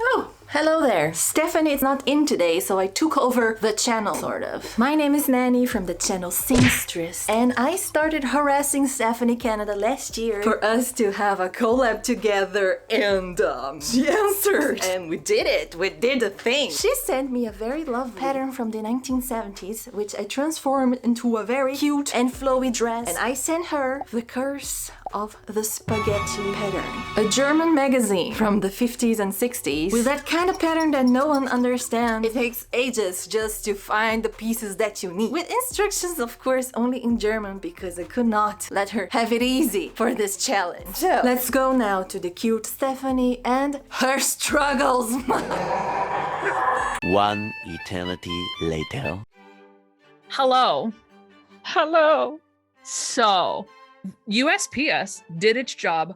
Oh, hello there. Stephanie is not in today, so I took over the channel, sort of. My name is Nanny from the channel Singstress, and I started harassing Stephanie Canada last year for us to have a collab together, and she answered. And we did it. We did the thing. She sent me a very lovely pattern from the 1970s, which I transformed into a very cute and flowy dress, and I sent her The Curse of the Spaghetti pattern, a German magazine from the 50s and 60s with that kind of pattern that no one understands. It takes ages just to find the pieces that you need, with instructions of course only in German because I could not let her have it easy for this challenge. So let's go now to the cute Stephanie and her struggles. One eternity later. Hello. Hello. So, USPS did its job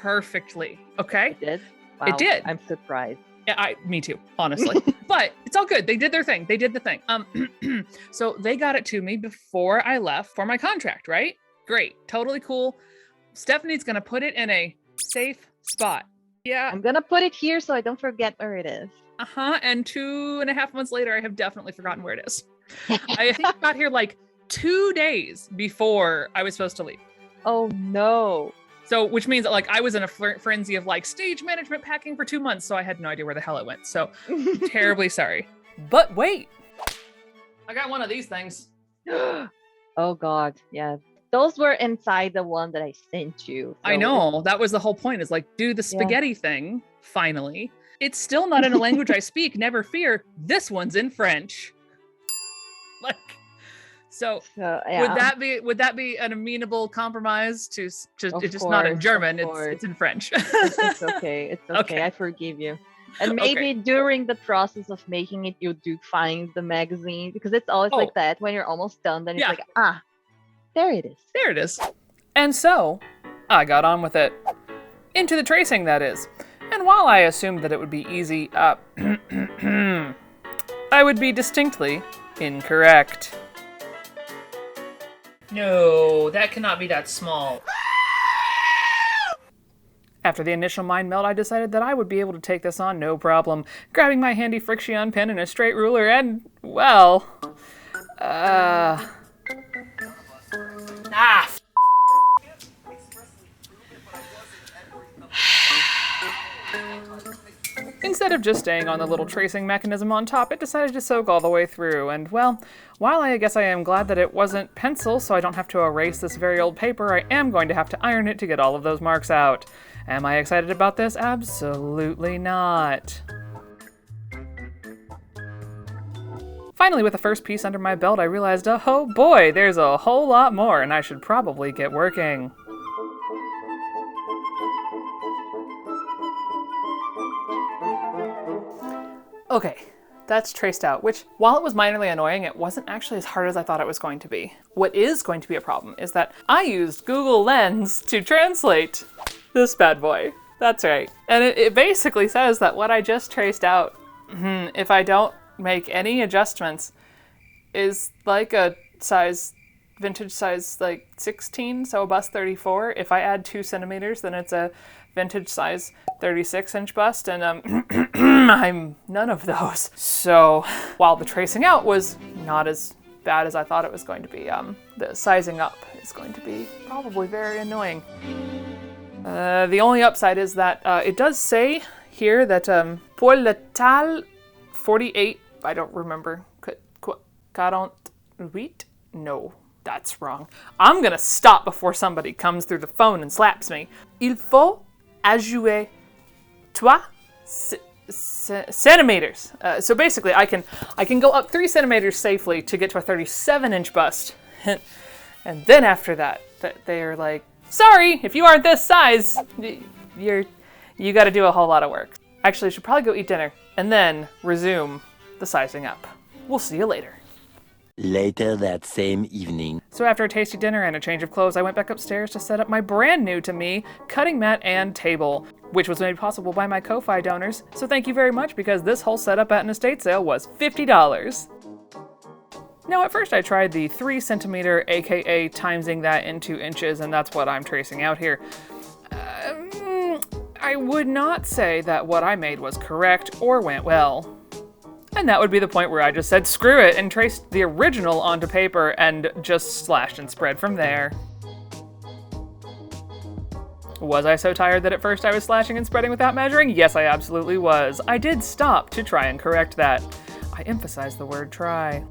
perfectly, okay? It did? Wow, It did. I'm surprised. Yeah, me too, honestly. But it's all good. They did their thing. They did the thing. So they got it to me before I left for my contract, right? Great. Totally cool. Stephanie's going to put it in a safe spot. Yeah. I'm gonna put it here so I don't forget where it is. And 2.5 months later, I have definitely forgotten where it is. I think I got here like 2 days before I was supposed to leave. Oh no. So, which means that like I was in a frenzy of like stage management packing for 2 months. So I had no idea where the hell it went. So terribly sorry. But wait, I got one of these things. Oh god, yeah. Those were inside the one that I sent you. I so know, that was the whole point, is like do the spaghetti thing finally. It's still not in a language I speak, never fear. This one's in French. Like, so yeah. would that be an amenable compromise to it's just Of not in course, German, of course. it's in French. It's okay. It's okay. Okay. I forgive you. And maybe during the process of making it, you do find the magazine, because it's always Oh. like that. When you're almost done, then it's Yeah. like, there it is. There it is. And so I got on with it. Into the tracing, that is. And while I assumed that it would be easy, I would be distinctly incorrect. No, that cannot be that small. After the initial mind meld, I decided that I would be able to take this on no problem, grabbing my handy friction pen and a straight ruler and, well, Instead of just staying on the little tracing mechanism on top, it decided to soak all the way through, and well, while I guess I am glad that it wasn't pencil so I don't have to erase this very old paper, I am going to have to iron it to get all of those marks out. Am I excited about this? Absolutely not. Finally, with the first piece under my belt, I realized, oh boy, there's a whole lot more, and I should probably get working. Okay, that's traced out, which, while it was minorly annoying, it wasn't actually as hard as I thought it was going to be. What is going to be a problem is that I used Google Lens to translate this bad boy. That's right. And it basically says that what I just traced out, if I don't make any adjustments, is like a vintage size like 16, so a bust 34. If I add 2 centimeters, then it's a vintage size 36-inch bust, and I'm none of those. So while the tracing out was not as bad as I thought it was going to be, the sizing up is going to be probably very annoying. The only upside is that it does say here that pour le tal 48, I don't remember, 48? No, that's wrong. I'm gonna stop before somebody comes through the phone and slaps me. Il faut ajouter 3 centimeters. So basically I can go up 3 centimeters safely to get to a 37-inch bust. And then after that, they are like, sorry, if you aren't this size, you got to do a whole lot of work. Actually, I should probably go eat dinner and then resume the sizing up. We'll see you later. Later that same evening. So after a tasty dinner and a change of clothes, I went back upstairs to set up my brand new to me cutting mat and table, which was made possible by my Ko-Fi donors. So thank you very much, because this whole setup at an estate sale was $50. Now, at first I tried the 3 centimeter, aka timesing that into inches, and that's what I'm tracing out here. I would not say that what I made was correct or went well. And that would be the point where I just said screw it and traced the original onto paper and just slashed and spread from there. Was I so tired that at first I was slashing and spreading without measuring? Yes, I absolutely was. I did stop to try and correct that. I emphasize the word try.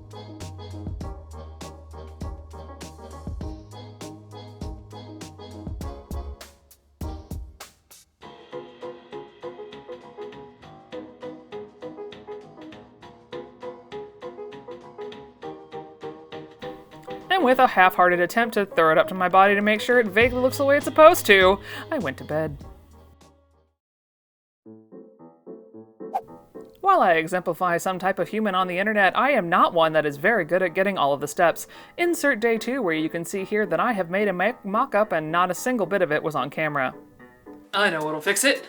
And with a half-hearted attempt to throw it up to my body to make sure it vaguely looks the way it's supposed to, I went to bed. While I exemplify some type of human on the internet, I am not one that is very good at getting all of the steps. Insert day 2, where you can see here that I have made a mock-up and not a single bit of it was on camera. I know what'll fix it.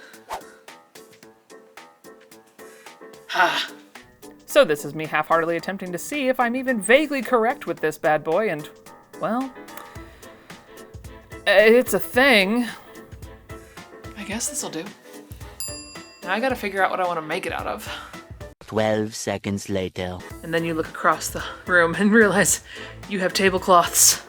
Ha! So this is me half-heartedly attempting to see if I'm even vaguely correct with this bad boy, and, well, it's a thing. I guess this'll do. Now I gotta figure out what I want to make it out of. 12 seconds later. And then you look across the room and realize you have tablecloths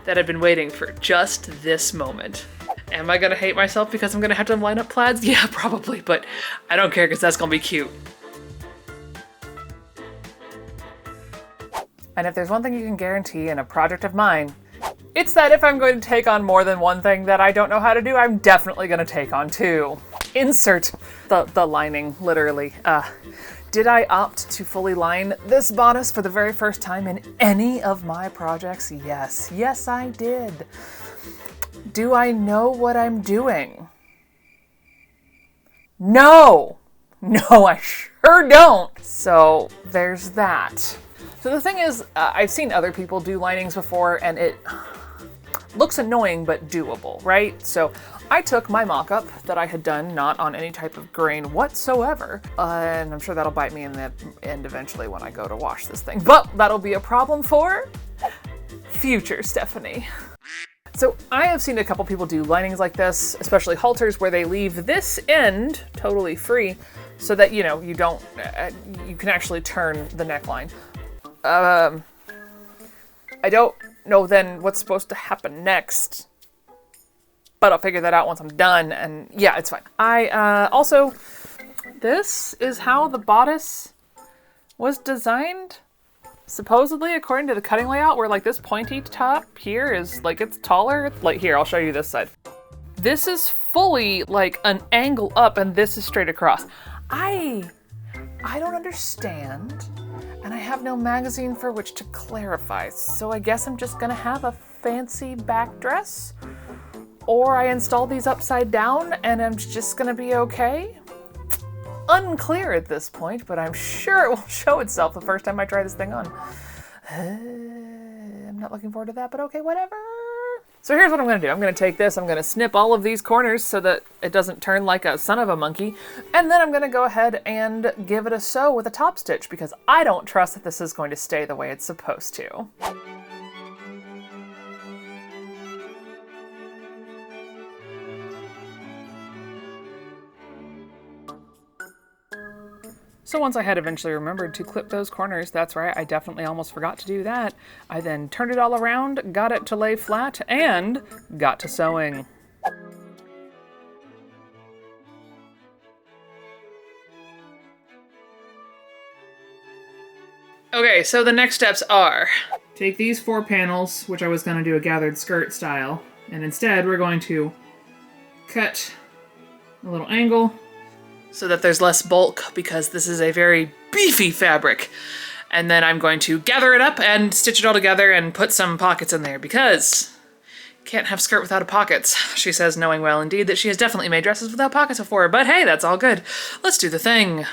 that have been waiting for just this moment. Am I gonna hate myself because I'm gonna have to line up plaids? Yeah, probably, but I don't care because that's gonna be cute. And if there's one thing you can guarantee in a project of mine, it's that if I'm going to take on more than one thing that I don't know how to do, I'm definitely going to take on two. Insert the lining, literally. Did I opt to fully line this bodice for the very first time in any of my projects? Yes. Yes, I did. Do I know what I'm doing? No! No, I sure don't. So there's that. So the thing is, I've seen other people do linings before, and it looks annoying but doable, right? So I took my mock-up that I had done, not on any type of grain whatsoever, and I'm sure that'll bite me in the end eventually when I go to wash this thing, but that'll be a problem for future Stephanie. So I have seen a couple people do linings like this, especially halters, where they leave this end totally free so that, you know, you can actually turn the neckline. I don't know then what's supposed to happen next, but I'll figure that out once I'm done, and yeah, it's fine. Also, this is how the bodice was designed, supposedly according to the cutting layout, where like this pointy top here is like, it's taller. Like here, I'll show you this side. This is fully like an angle up and this is straight across. I don't understand. And I have no magazine for which to clarify, so I guess I'm just gonna have a fancy back dress, or I install these upside down and I'm just gonna be okay? Unclear at this point, but I'm sure it will show itself the first time I try this thing on. I'm not looking forward to that, but okay, whatever. So here's what I'm gonna do. I'm gonna take this, I'm gonna snip all of these corners so that it doesn't turn like a son of a monkey, and then I'm gonna go ahead and give it a sew with a top stitch because I don't trust that this is going to stay the way it's supposed to. So once I had eventually remembered to clip those corners, that's right, I definitely almost forgot to do that. I then turned it all around, got it to lay flat, and got to sewing. Okay, so the next steps are, take these 4 panels, which I was going to do a gathered skirt style, and instead we're going to cut a little angle so that there's less bulk because this is a very beefy fabric. And then I'm going to gather it up and stitch it all together and put some pockets in there because can't have skirt without pockets. She says, knowing well indeed that she has definitely made dresses without pockets before, but hey, that's all good. Let's do the thing.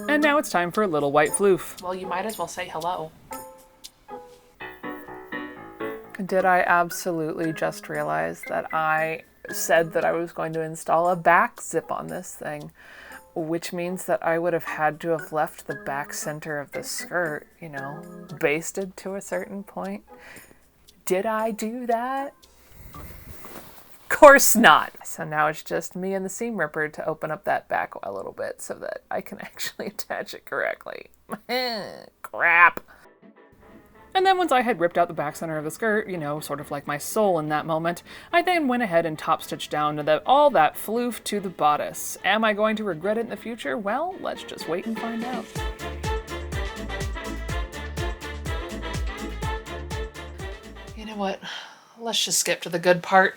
And now it's time for a little white floof. Well, you might as well say hello. Did I absolutely just realize that I said that I was going to install a back zip on this thing, which means that I would have had to have left the back center of the skirt, you know, basted to a certain point. Did I do that? Of course not. So now it's just me and the seam ripper to open up that back a little bit so that I can actually attach it correctly. Crap. And then once I had ripped out the back center of the skirt, you know, sort of like my soul in that moment, I then went ahead and top stitched down all that floof to the bodice. Am I going to regret it in the future? Well, let's just wait and find out. You know what? Let's just skip to the good part.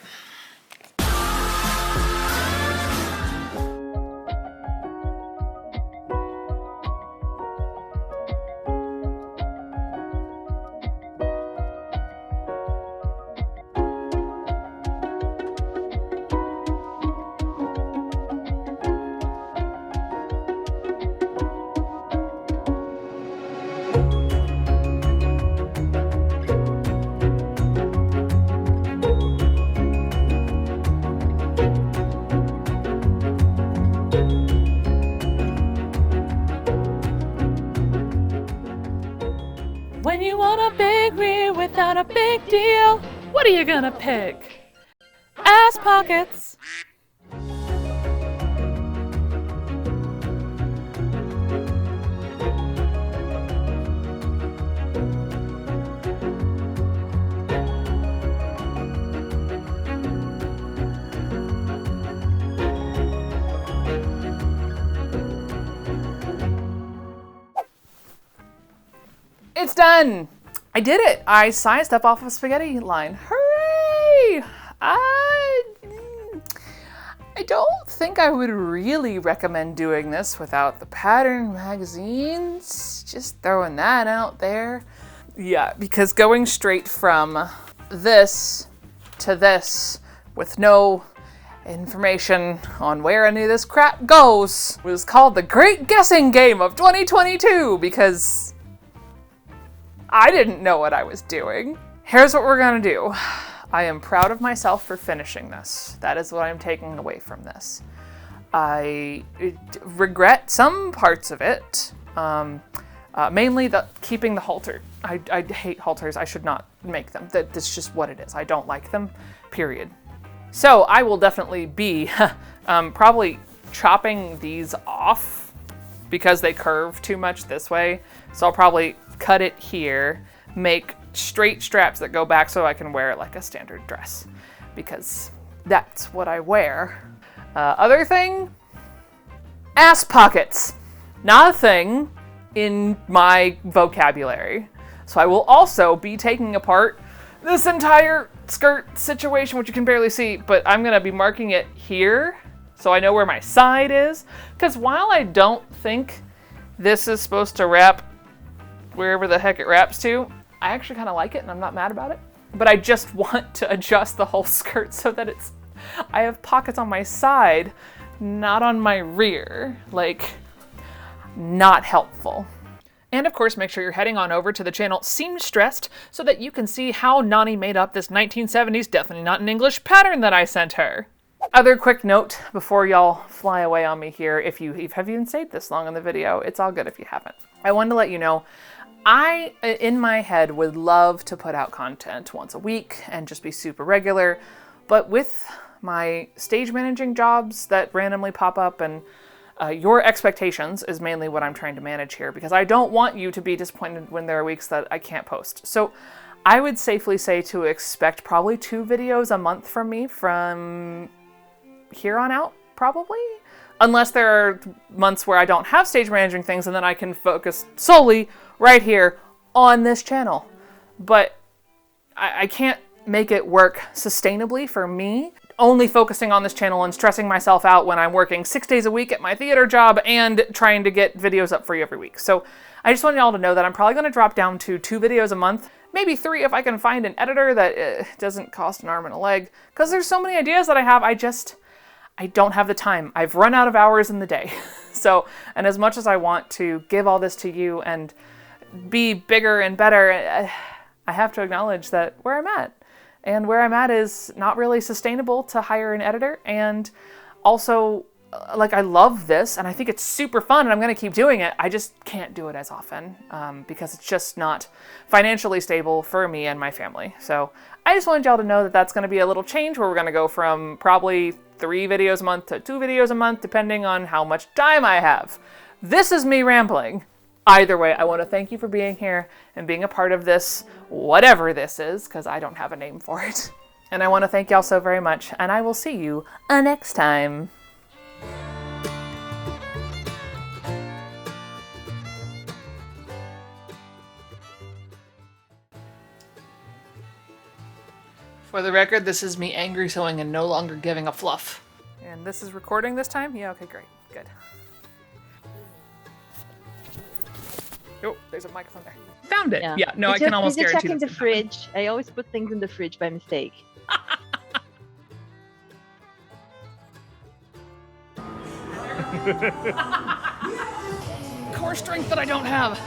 When you want a big rear without a big deal, what are you gonna pick? Ass pockets. It's done! I did it! I sized up off of a spaghetti line. Hooray! I don't think I would really recommend doing this without the pattern magazines. Just throwing that out there. Yeah, because going straight from this to this with no information on where any of this crap goes was called the Great Guessing Game of 2022 because I didn't know what I was doing. Here's what we're gonna do. I am proud of myself for finishing this. That is what I'm taking away from this. I regret some parts of it. Mainly keeping the halter. I hate halters. I should not make them. That's just what it is. I don't like them, period. So I will definitely be probably chopping these off because they curve too much this way. So I'll probably cut it here, make straight straps that go back so I can wear it like a standard dress because that's what I wear. Other thing, ass pockets. Not a thing in my vocabulary. So I will also be taking apart this entire skirt situation, which you can barely see, but I'm gonna be marking it here so I know where my side is. Because while I don't think this is supposed to wrap wherever the heck it wraps to, I actually kind of like it and I'm not mad about it. But I just want to adjust the whole skirt so that I have pockets on my side, not on my rear. Like, not helpful. And of course, make sure you're heading on over to the channel Seamstressed so that you can see how Nani made up this 1970s, definitely not in English, pattern that I sent her. Other quick note before y'all fly away on me here, if you have even stayed this long in the video, it's all good if you haven't. I wanted to let you know, I, in my head, would love to put out content once a week and just be super regular, but with my stage managing jobs that randomly pop up and your expectations is mainly what I'm trying to manage here because I don't want you to be disappointed when there are weeks that I can't post. So I would safely say to expect probably 2 videos a month from me from here on out, probably. Unless there are months where I don't have stage managing things and then I can focus solely right here on this channel. But I can't make it work sustainably for me, only focusing on this channel and stressing myself out when I'm working 6 days a week at my theater job and trying to get videos up for you every week. So I just want y'all to know that I'm probably going to drop down to 2 videos a month, maybe 3 if I can find an editor that doesn't cost an arm and a leg, because there's so many ideas that I have, I don't have the time. I've run out of hours in the day. So, and as much as I want to give all this to you and be bigger and better, I have to acknowledge that where I'm at, And where I'm at is not really sustainable to hire an editor. And also, like, I love this and I think it's super fun and I'm going to keep doing it. I just can't do it as often because it's just not financially stable for me and my family. So I just wanted y'all to know that that's going to be a little change where we're going to go from probably 3 videos a month to 2 videos a month, depending on how much time I have. This is me rambling. Either way, I want to thank you for being here and being a part of this, whatever this is, because I don't have a name for it. And I want to thank y'all so very much, and I will see you next time. For the record, this is me angry sewing and no longer giving a fluff. And this is recording this time? Yeah, okay, great, good. Oh, there's a microphone there. Found it. Yeah, no, I can almost guarantee check in the fridge. I always put things in the fridge by mistake. Core strength that I don't have.